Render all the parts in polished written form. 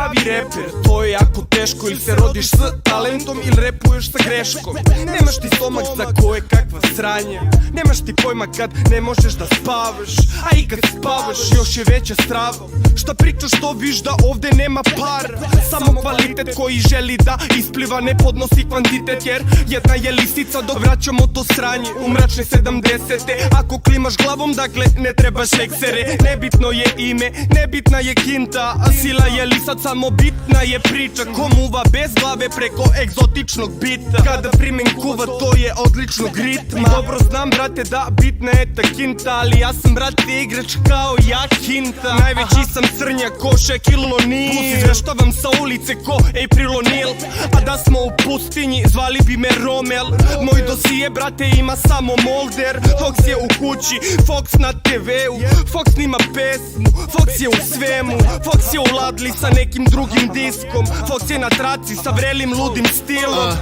pravi reper. To je jako teško, ili se rodiš s talentom ili repuješ sa greškom. Nemaš ti stomak za koje kakva sranje, nemaš ti pojma kad ne možeš da spavaš, a i kad spavaš još je veća strava. Šta pričaš što viš da ovde nema para, samo kvalitet koji želi da ispliva, ne podnosi kvantitet, jer jedna je lisica dok vraćamo to sranje u mračne 70-te. Ako klimaš glavom, dakle ne trebaš eksere. Nebitno je ime, nebitna je kinta, a sila je li sad samo bitna je priča ko muva bez glave preko egzotičnog bita. Kada primim kuva to je odličnog ritma. Dobro znam brate da bitna je ta kinta, ali ja sam brate igrač kao ja kinta. Najveći sam crnja ko Shaquille O'Neal, plus izveštavam sa ulice ko April O'Neal. A da smo u pustinji zvali bi me Romel. Moj dosije brate ima samo molder. Fox je u kući, Fox na TV-u, Fox snima pesmu, Fox je u svemu, Fox je u ladli sa nekim drugim diskom, Fox je na traci sa vrelim ludim stilom.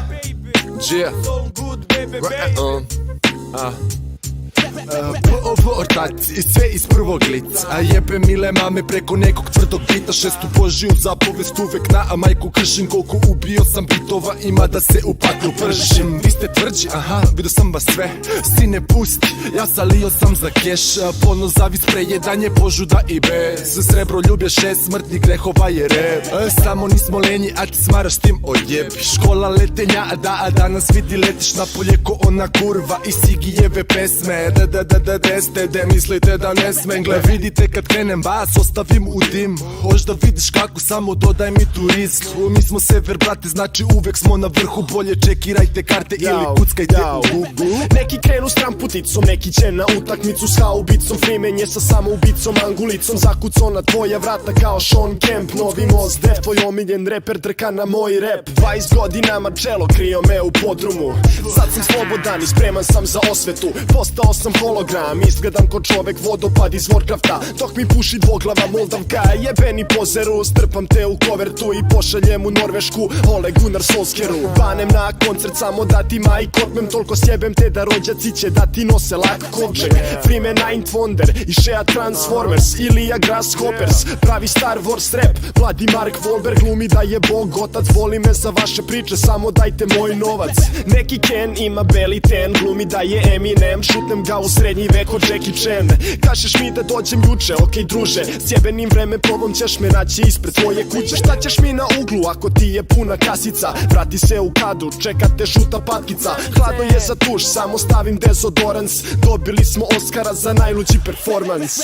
Ovo ortaci i sve iz prvog lica, a jebe mile mame preko nekog tvrdog bita. Šestu Božiju zapovest uvek na majku kršim, koliko ubio sam bitova ima da se u patru pršim. Vi ste tvrđi, aha, vidio sam vas sve, sine pusti, ja salio sam za keš. Polno zavis, prejedanje, požuda i bez, srebro ljublje 6 smrtnih grehova je rep. Samo nismo lenji, a ti smaraš tim odjebi. Škola letenja, a danas vidi letiš napolje ko ona kurva i Sigijeve pesme. Da mislite da ne smem, gle vidite kad krenem vas ostavim u dim. Hoš da vidiš kako, samo dodaj mi turizm. Mi smo sever brate, znači uvek smo na vrhu. Bolje čekirajte karte ili kuckajte u Google. Neki krenu stramputicom, neki će na utakmicu s haubicom. Freeman je sa samoubicom, angulicom zakucao na tvoja vrata kao Sean Kemp. Novi Mos Def, tvoj omiljen reper drka na moj rap. 20 godina Marcello krio me u podrumu. Sad sam slobodan i spreman sam za osvetu. Postao sam hologram, izgledam ko čovek vodopad iz Warcrafta. Dok mi puši dvoglava Moldavka, jebeni pozeru. Strpam te u kovertu i pošaljem u Norvešku Ole Gunnar Solskjeru. Banem na koncert samo da ti majk otmem, toliko sjebem te da rođaci će da ti nose lak kovčeg. Freeman Ninth Wonder i Shea Transformers, Ilija Grasshoppers, pravi Star Wars rap. Vladi Mark Wahlberg glumi da je bog otac, voli me za vaše priče, samo dajte moj novac. Neki Ken ima beli ten, glumi da je Eminem, šutnem ga u srednji vek od Jackie Chan. Kažeš mi da dođem juče, okej druže, s jebenim vremeplovom ćeš me naći ispred tvoje kuće. Šta ćeš mi na uglu ako ti je puna kasica? Vrati se u kadu, čeka te žuta patkica. Hladno je za tuš, samo stavim dezodorans. Dobili smo Oscara za najluđi performans.